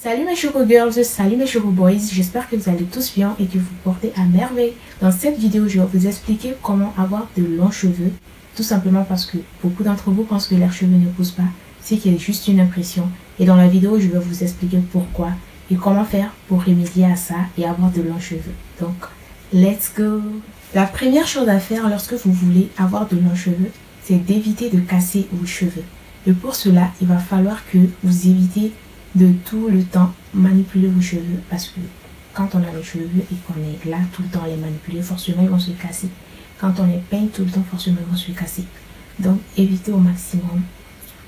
Salut mes Choco Girls, salut mes Choco Boys, j'espère que vous allez tous bien et que vous portez à merveille. Dans cette vidéo, je vais vous expliquer comment avoir de longs cheveux. Tout simplement parce que beaucoup d'entre vous pensent que leurs cheveux ne poussent pas, c'est qu'il y a juste une impression. Et dans la vidéo, je vais vous expliquer pourquoi et comment faire pour remédier à ça et avoir de longs cheveux. Donc, let's go! La première chose à faire lorsque vous voulez avoir de longs cheveux, c'est d'éviter de casser vos cheveux. Et pour cela, il va falloir que vous évitez de tout le temps manipuler vos cheveux, parce que quand on a les cheveux et qu'on est là tout le temps à les manipuler, forcément ils vont se casser. Quand on les peigne tout le temps, forcément ils vont se casser. Donc évitez au maximum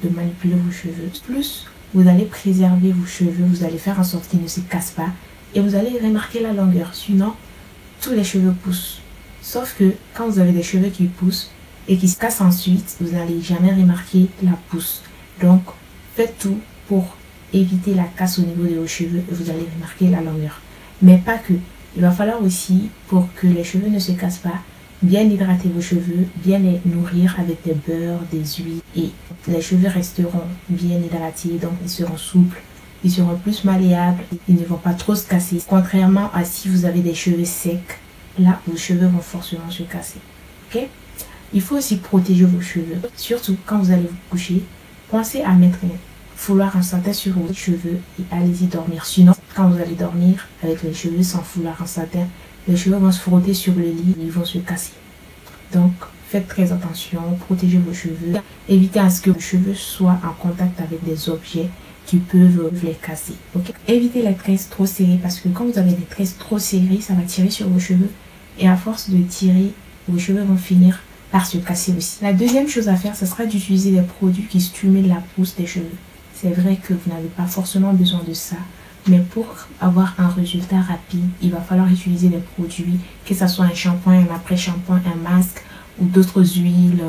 de manipuler vos cheveux. Plus vous allez préserver vos cheveux, vous allez faire en sorte qu'ils ne se cassent pas et vous allez remarquer la longueur. Sinon, tous les cheveux poussent. Sauf que quand vous avez des cheveux qui poussent et qui se cassent ensuite, vous n'allez jamais remarquer la pousse. Donc faites tout pour éviter la casse au niveau de vos cheveux et vous allez remarquer la longueur. Mais pas que. Il va falloir aussi, pour que les cheveux ne se cassent pas, bien hydrater vos cheveux, bien les nourrir avec des beurres, des huiles et les cheveux resteront bien hydratés, donc ils seront souples, ils seront plus malléables, ils ne vont pas trop se casser. Contrairement à si vous avez des cheveux secs, là vos cheveux vont forcément se casser. Ok? Il faut aussi protéger vos cheveux, surtout quand vous allez vous coucher. Pensez à mettre un foulard en satin sur vos cheveux et allez-y dormir. Sinon, quand vous allez dormir avec les cheveux sans foulard en satin, les cheveux vont se frotter sur le lit et ils vont se casser. Donc, faites très attention, protégez vos cheveux. Évitez à ce que vos cheveux soient en contact avec des objets qui peuvent les casser. Okay? Évitez les tresses trop serrées parce que quand vous avez des tresses trop serrées, ça va tirer sur vos cheveux et à force de tirer, vos cheveux vont finir par se casser aussi. La deuxième chose à faire, ce sera d'utiliser des produits qui stimulent la pousse des cheveux. C'est vrai que vous n'avez pas forcément besoin de ça, mais pour avoir un résultat rapide, il va falloir utiliser des produits, que ce soit un shampoing, un après-shampoing, un masque ou d'autres huiles,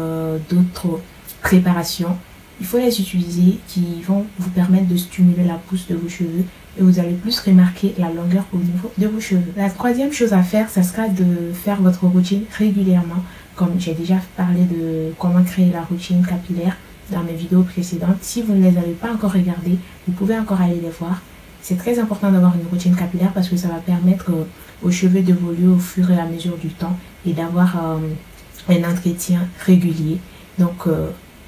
d'autres préparations. Il faut les utiliser qui vont vous permettre de stimuler la pousse de vos cheveux et vous allez plus remarquer la longueur au niveau de vos cheveux. La troisième chose à faire, ce sera de faire votre routine régulièrement. Comme j'ai déjà parlé de comment créer la routine capillaire dans mes vidéos précédentes. Si vous ne les avez pas encore regardées, vous pouvez encore aller les voir. C'est très important d'avoir une routine capillaire parce que ça va permettre aux cheveux d'évoluer au fur et à mesure du temps et d'avoir un entretien régulier. Donc,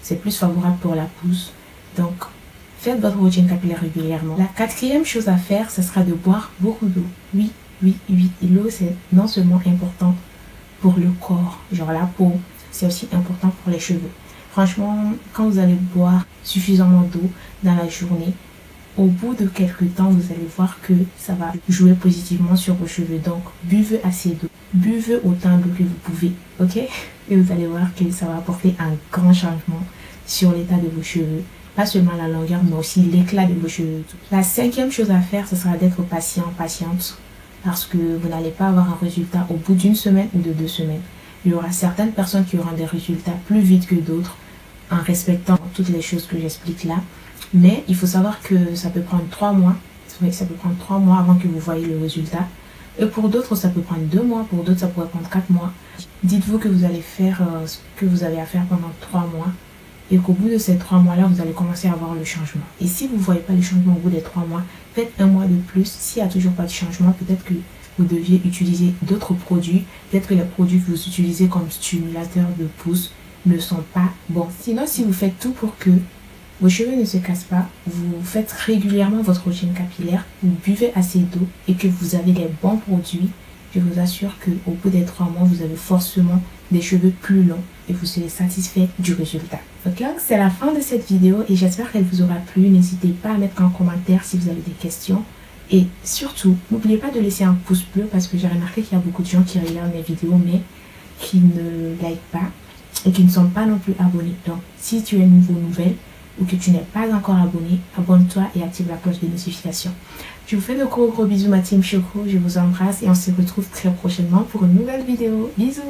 c'est plus favorable pour la pousse. Donc, faites votre routine capillaire régulièrement. La quatrième chose à faire, ce sera de boire beaucoup d'eau. Oui. L'eau, c'est non seulement important pour le corps, genre la peau, c'est aussi important pour les cheveux. Franchement, quand vous allez boire suffisamment d'eau dans la journée, au bout de quelques temps, vous allez voir que ça va jouer positivement sur vos cheveux. Donc, buvez assez d'eau. Buvez autant d'eau que vous pouvez, ok? Et vous allez voir que ça va apporter un grand changement sur l'état de vos cheveux. Pas seulement la longueur, mais aussi l'éclat de vos cheveux. La cinquième chose à faire, ce sera d'être patient, patiente. Parce que vous n'allez pas avoir un résultat au bout d'une semaine ou de 2 semaines. Il y aura certaines personnes qui auront des résultats plus vite que d'autres en respectant toutes les choses que j'explique là. Mais il faut savoir que ça peut prendre 3 mois. Oui, ça peut prendre 3 mois avant que vous voyez le résultat. Et pour d'autres, ça peut prendre 2 mois. Pour d'autres, ça pourrait prendre 4 mois. Dites-vous que vous allez faire ce que vous avez à faire pendant 3 mois. Et qu'au bout de ces 3 mois-là, vous allez commencer à voir le changement. Et si vous ne voyez pas le changement au bout des 3 mois, faites 1 mois de plus. S'il n'y a toujours pas de changement, peut-être que vous deviez utiliser d'autres produits. Peut-être que les produits que vous utilisez comme stimulateurs de pousse ne sont pas bons. Sinon, si vous faites tout pour que vos cheveux ne se cassent pas, vous faites régulièrement votre routine capillaire, vous buvez assez d'eau et que vous avez les bons produits, je vous assure qu'au bout des 3 mois, vous avez forcément des cheveux plus longs et vous serez satisfait du résultat. Ok, donc c'est la fin de cette vidéo et j'espère qu'elle vous aura plu. N'hésitez pas à mettre en commentaire si vous avez des questions. Et surtout, n'oubliez pas de laisser un pouce bleu parce que j'ai remarqué qu'il y a beaucoup de gens qui regardent mes vidéos mais qui ne like pas et qui ne sont pas non plus abonnés. Donc, si tu es nouvelle ou que tu n'es pas encore abonné, abonne-toi et active la cloche de notification. Je vous fais de gros bisous ma team Choco, je vous embrasse et on se retrouve très prochainement pour une nouvelle vidéo. Bisous!